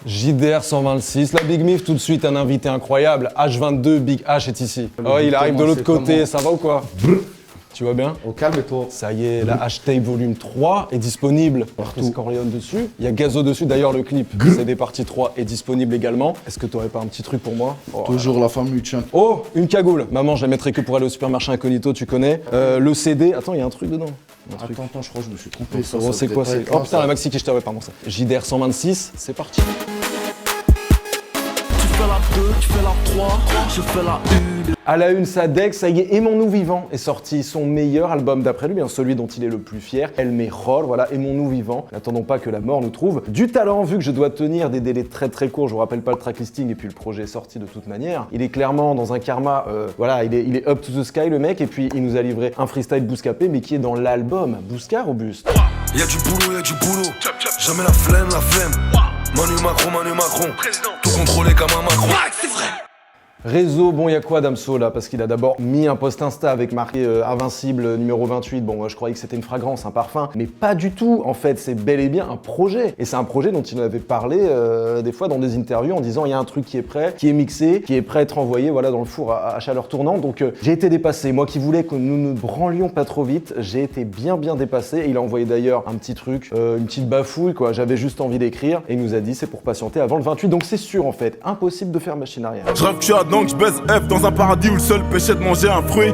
JDR 126, la Big Mif, tout de suite un invité incroyable. H22, Big H est ici. Oh, il arrive de l'autre côté, ça va ou quoi? Tu vas bien? Au calme et toi? Ça y est, la H-Tape volume 3 est disponible. Partout. Corleone dessus. Il y a Gazo dessus. D'ailleurs, le clip CD partie 3 est disponible également. Est-ce que t'aurais pas un petit truc pour moi? Toujours la famille, tiens. Oh, une cagoule. Maman, je la mettrai que pour aller au supermarché incognito, tu connais. Le CD. Attends, il y a un truc dedans. Attends, je crois que je me suis trompé. Oh, c'est quoi? Oh putain, la maxi qui je t'avais, pardon ça. JDR 126, c'est parti. Tu fais la 2, tu fais la 3, je fais la 1. À la une, Sadek, ça y est, Aimons-nous vivants est sorti son meilleur album d'après lui, bien celui dont il est le plus fier, El Mejor, voilà, Aimons-nous vivants. N'attendons pas que la mort nous trouve. Du talent, vu que je dois tenir des délais très très courts, je vous rappelle pas le tracklisting et puis le projet est sorti de toute manière. Il est clairement dans un karma, voilà, il est up to the sky le mec, et puis il nous a livré un freestyle bouscapé, mais qui est dans l'album. Bouscar ou Buste? Y'a du boulot, jamais la flemme. Manu Macron, tout contrôlé comme un Macron. C'est vrai. Réseau, bon, il y a quoi Damso là? Parce qu'il a d'abord mis un post Insta avec marqué Invincible numéro 28. Bon, moi je croyais que c'était une fragrance, un parfum, mais pas du tout. En fait, c'est bel et bien un projet. Et c'est un projet dont il avait parlé des fois dans des interviews en disant il y a un truc qui est prêt, qui est mixé, qui est prêt à être envoyé voilà, dans le four à chaleur tournante. Donc j'ai été dépassé. Moi qui voulais que nous ne branlions pas trop vite, j'ai été bien dépassé. Et il a envoyé d'ailleurs un petit truc, une petite bafouille quoi. J'avais juste envie d'écrire et il nous a dit c'est pour patienter avant le 28. Donc c'est sûr en fait, impossible de faire machine arrière. Donc je baise F dans un paradis où le seul péché est de manger un fruit.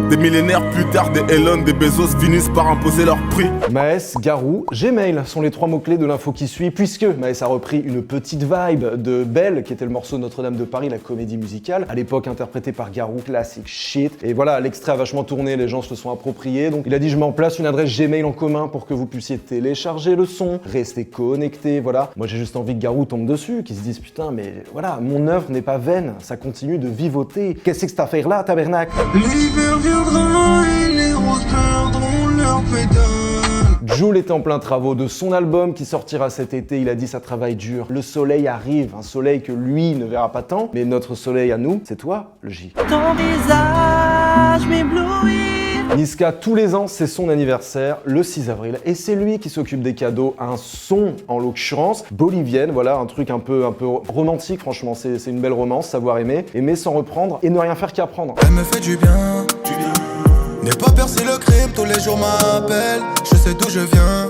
Des millénaires plus tard, des Elon, des Bezos finissent par imposer leur prix. Maes, Garou, Gmail sont les trois mots-clés de l'info qui suit, puisque Maes a repris une petite vibe de Belle, qui était le morceau Notre-Dame de Paris, la comédie musicale, à l'époque interprétée par Garou, classic shit. Et voilà, l'extrait a vachement tourné, les gens se le sont appropriés, donc il a dit je mets en place une adresse Gmail en commun pour que vous puissiez télécharger le son, rester connecté, voilà. Moi j'ai juste envie que Garou tombe dessus, qu'ils se disent putain mais voilà, mon œuvre n'est pas vaine, ça continue de vivoter. Qu'est-ce que c'est que cette affaire-là, tabernacle? L'hiver viendra et les roses perdront leurs pétales. Jul est en plein travaux de son album qui sortira cet été, il a dit ça travaille dur. Le soleil arrive, un soleil que lui ne verra pas tant, mais notre soleil à nous, c'est toi, le J. Ton visage m'éblouit. Niska, tous les ans, c'est son anniversaire, le 6 avril, et c'est lui qui s'occupe des cadeaux, un son en l'occurrence, bolivienne, voilà, un truc un peu romantique, franchement, c'est une belle romance, savoir aimer sans reprendre et ne rien faire qu'apprendre. Elle me fait du bien. N'aie pas peur si le crime tous les jours m'appelle. Je sais d'où je viens.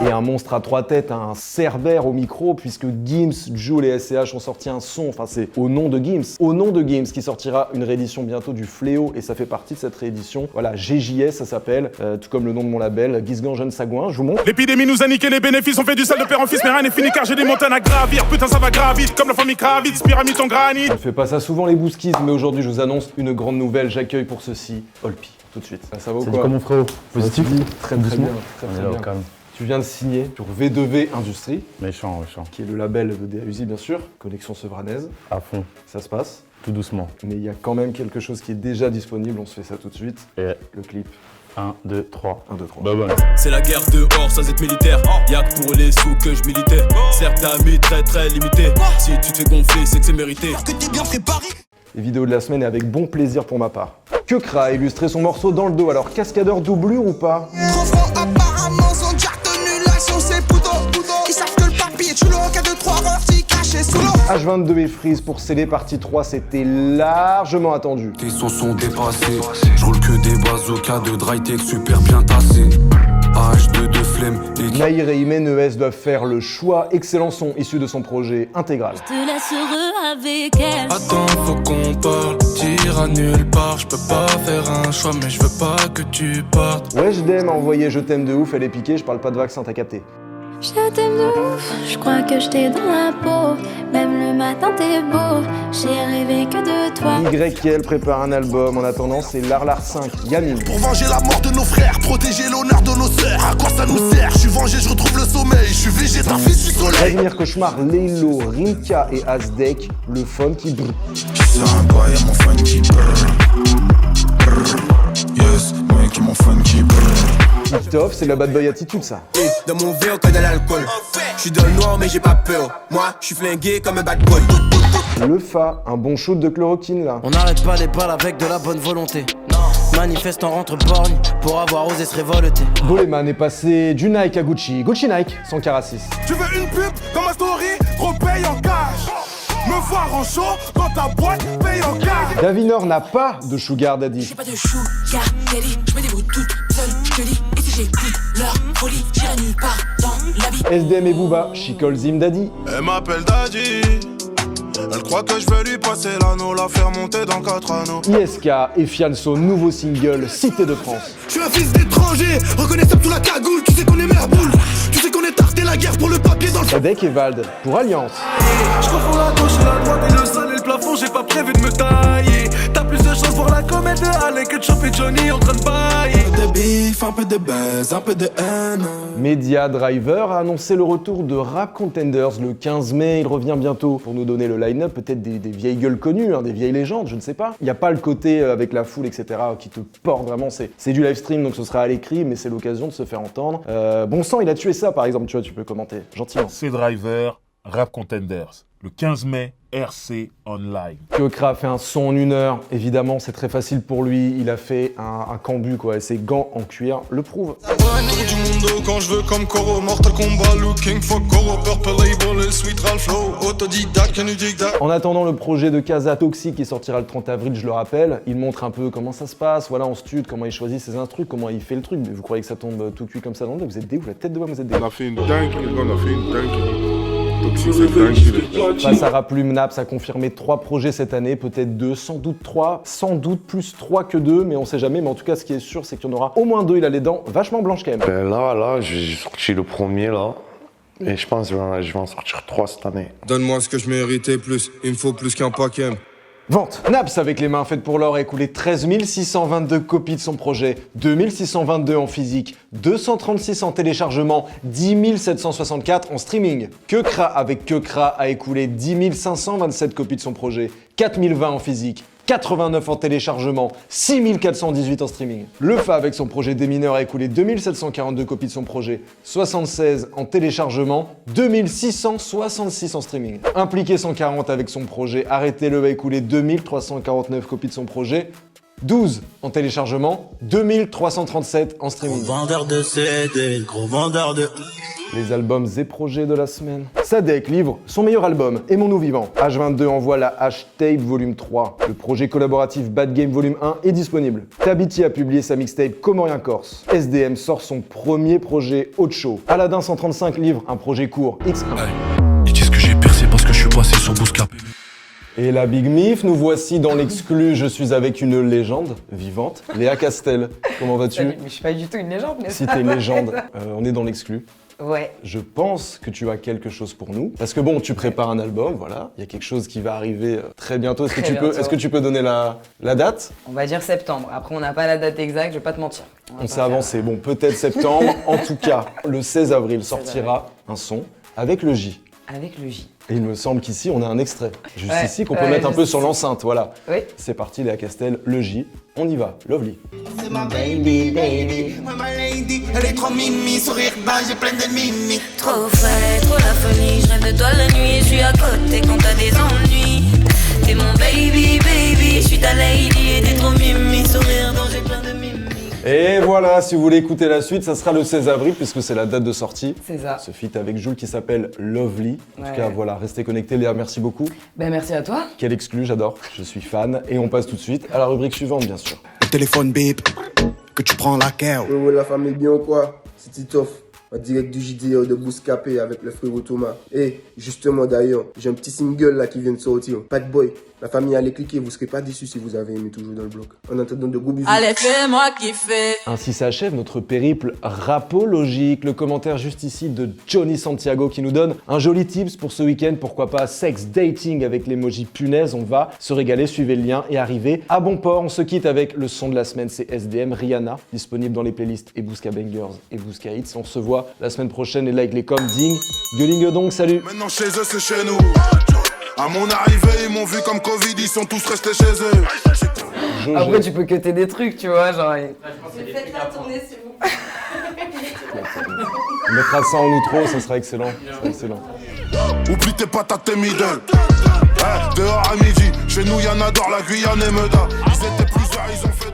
Et un monstre à trois têtes, un cerbère au micro, puisque Gims, Jul et SCH ont sorti un son, enfin c'est au nom de Gims. Au nom de Gims, qui sortira une réédition bientôt du Fléau, et ça fait partie de cette réédition. Voilà, GJS ça s'appelle, tout comme le nom de mon label, Guisgan Jeune Sagouin, je vous montre. L'épidémie nous a niqué les bénéfices, on fait du sale de père en fils, mais rien n'est fini car j'ai des montagnes à gravir. Putain ça va gravir, comme la famille Kravitz, pyramide en granit. On ne fait pas ça souvent les bouskis, mais aujourd'hui je vous annonce une grande nouvelle, j'accueille pour ceci Olpi, tout de suite. Ça va ou quoi? Comme mon frérot, positif. Très bien, très bien. Tu viens de signer sur V2V Industrie, Méchant. qui est le label de DAUZI bien sûr, connexion sevranaise, À fond, ça se passe. tout doucement. Mais il y a quand même quelque chose qui est déjà disponible, on se fait ça tout de suite, Et le clip. 1, 2, 3. 1, 2, 3. Bye bye. C'est la guerre dehors, sans être militaire. Y'a que pour les sous que je militais. Certes, t'as mis très limité. Si tu te fais gonfler, c'est que c'est mérité. Que t'es bien préparé. Les vidéos de la semaine et avec bon plaisir pour ma part. Kekra a illustré son morceau dans le dos, alors cascadeur doublure ou pas? Trop francs apparemment sont déjà tenus. L'action c'est poudre. Ils savent que le papier est sous l'eau. Cas de 3 heures, t'y caché sous l'eau. H22 et Freeze pour sceller partie 3, c'était largement attendu. Tes sons sont dépassés. Je roule que des bazookas de Drytech super bien tassés. H2 de flemme et Naïr et Imen ES doivent faire le choix. Excellent son issu de son projet intégral. Je te laisse heureux avec elle. Attends, faut qu'on parle. T'iras nulle part. Je peux pas faire un choix, mais je veux pas que tu partes. Wesh a envoyé Je t'aime de ouf, elle est piquée, je parle pas de vaccin, t'as capté. Je t'aime de ouf, je crois que je t'ai dans la peau. Même le matin t'es beau, j'ai rêvé que de toi. YL prépare un album, en attendant c'est Larlar 5, Yamin. Pour venger la mort de nos frères, protéger l'honneur de nos sœurs. À quoi ça nous sert? Je suis vengé, je retrouve le sommeil. Je suis végétar, fils du soleil. Vladimir Cauchemar, Leilo, Rinka et Azdek, le fun qui brille. C'est un boy à mon fun qui yes, moi qui mon fun qui Titoff, c'est la bad boy attitude ça. Dans mon verre que de l'alcool. Je suis dans le noir mais j'ai pas peur. Moi, je suis flingué comme un bad boy. Le Fa, un bon shoot de chloroquine là. On n'arrête pas les balles avec de la bonne volonté. Non. Manifestant entre borgnes pour avoir osé se révolter. Boleman est passé du Nike à Gucci. Gucci Nike, sans Caracis. Tu veux une pub dans ma story, trop paye en cash. Me voir en show dans ta boîte, paye en cash. Davinor n'a pas de sugar daddy. J'ai pas de sugar daddy, je me débrouille toute seule, je te dis. Et si j'écoute leur folie, j'irai nulle part dans la vie. SDM et Booba, she calls him daddy. Elle m'appelle Daddy. Elle croit que je vais lui passer l'anneau, la faire monter dans 4 anneaux. ISK et Fianso, nouveau single, Cité de France. Je suis un fils d'étranger, reconnaissable sous la cagoule. Tu sais qu'on est merboule, tu sais qu'on est tardé la guerre pour le papier dans le... Sadek et Vald, pour Alliance. Je confonds la gauche et la droite et le sol et le plafond, j'ai pas prévu de me tailler. T'as plus de chance pour la comète de Alain que de choper Johnny en train de bailler. Un peu de bif, un peu de buzz, un peu de haine. Media Driver a annoncé le retour de Rap Contenders le 15 mai. Il revient bientôt pour nous donner le line-up, peut-être des vieilles gueules connues, des vieilles légendes, je ne sais pas. Il n'y a pas le côté avec la foule, etc. qui te porte vraiment. C'est du live stream, donc ce sera à l'écrit, mais c'est l'occasion de se faire entendre. Bon sang, il a tué ça, par exemple, tu vois, tu peux commenter gentiment. C'est Driver, Rap Contenders, le 15 mai, RC Online. Kyokra fait un son en 1 heure, évidemment c'est très facile pour lui, il a fait un cambu quoi, et ses gants en cuir le prouvent. Du monde quand je veux comme Koro, Mortal Kombat, looking for Koro, Purple Label et Sweet Ralph Flow, autodidacte, can you dig that? En attendant le projet de Casa Toxic qui sortira le 30 avril, je le rappelle, il montre un peu comment ça se passe, voilà en stud, comment il choisit ses instrus, comment il fait le truc, mais vous croyez que ça tombe tout cuit comme ça dans le dos, vous êtes des ouf, la tête de moi vous êtes des ouf. On a fait une dingue, on a fait une dingue. Face à Raplume, Naps a confirmé 3 projets cette année, peut-être 2, sans doute 3, sans doute plus 3 que 2, mais on sait jamais. Mais en tout cas, ce qui est sûr, c'est qu'il y en aura au moins 2. Il a les dents vachement blanches quand même. Là, j'ai sorti le premier là, et je pense que je vais en sortir 3 cette année. Donne-moi ce que je méritais plus, il me faut plus qu'un paquet. Vente. Naps, avec les mains faites pour l'or, a écoulé 13 622 copies de son projet, 2 622 en physique, 236 en téléchargement, 10 764 en streaming. Kyokra, avec Kyokra, a écoulé 10 527 copies de son projet, 4 020 en physique, 89 en téléchargement, 6 418 en streaming. Lefa avec son projet Des Mineurs a écoulé 2742 copies de son projet, 76 en téléchargement, 2666 en streaming. Impliqué 140 avec son projet Arrêtez-le a écoulé 2349 copies de son projet, 12 en téléchargement, 2337 en streaming. Gros vendeur de CD, gros vendeur de... Les albums et projets de la semaine. Sadek livre son meilleur album, Aimons-nous vivants. H22 envoie la H-Tape volume 3. Le projet collaboratif Bad Game volume 1 est disponible. Tabiti a publié sa mixtape Comment rien Corse. SDM sort son premier projet Ocho. Aladdin 135 livre un projet court X1. Ils disent que j'ai percé parce que je suis passé sur Bouscapé. Et la Big Mif, nous voici dans l'exclu. Je suis avec une légende vivante, Léa Castel. Comment vas-tu? Mais je suis pas du tout une légende, n'est-ce Si pas? t'es légende, on est dans l'exclu. Ouais. Je pense que tu as quelque chose pour nous. Parce que bon, tu prépares un album, voilà. Il y a quelque chose qui va arriver très bientôt. Est-ce que tu peux donner la date? On va dire septembre. Après, on n'a pas la date exacte, je vais pas te mentir. On s'est avancé. Bon, peut-être septembre. En tout cas, le 16 avril sortira un son avec le J. Avec le J. Et il me semble qu'ici, on a un extrait. Juste Ouais, ici, qu'on peut mettre un peu sur l'enceinte, voilà. Oui. C'est parti, Léa Castel, le J. On y va, Lovely. C'est ma baby, baby, ma lady. Elle est trop mimi, sourire bas, j'ai plein de mimi. Trop frais, trop la folie, je rêve de toi la nuit, je suis à côté quand t'as des ennuis. T'es mon baby, baby, je suis ta lady et t'es trop mimi, sourire dont j'ai plein de mimi. Et voilà, si vous voulez écouter la suite, ça sera le 16 avril puisque c'est la date de sortie. C'est ça. Ce feat avec Jules qui s'appelle Lovely. En tout cas, voilà, restez connectés. Léa, merci beaucoup. Ben merci à toi. Quel exclu, j'adore. Je suis fan. Et on passe tout de suite à la rubrique suivante, bien sûr. Le téléphone bip, que tu prends la care. Ouais, la famille bien ou quoi? C'est Titoff. En direct du JDR de Bouscapé avec le frérot Thomas. Et justement d'ailleurs, j'ai un petit single là qui vient de sortir. Bad Boy. La famille, allez cliquer, vous serez pas déçus si vous avez aimé Toujours dans le bloc. En attendant de gros bisous. Allez, fais-moi kiffer. Ainsi s'achève notre périple rapologique. Le commentaire juste ici de Johnny Santiago qui nous donne un joli tips pour ce week-end. Pourquoi pas sex dating avec l'emoji punaise. On va se régaler, suivez le lien et arriver à bon port. On se quitte avec le son de la semaine, c'est SDM Rihanna, disponible dans les playlists et Bousca Bangers et Bousca Hits. On se voit la semaine prochaine et like les coms, ding, gueuling donc, salut. Maintenant chez eux, c'est chez nous. À mon arrivée, ils m'ont vu comme Covid, ils sont tous restés chez eux. Après, tu peux cutter des trucs, tu vois, genre... Faites-la tourner, s'il vous plaît. On mettra ça en outro, ça sera excellent. Ça sera excellent. Oublie tes patates, tes middle. Dehors à midi, chez nous y'en a d'or, la Guyane et Meda. Ils étaient plusieurs, ils ont fait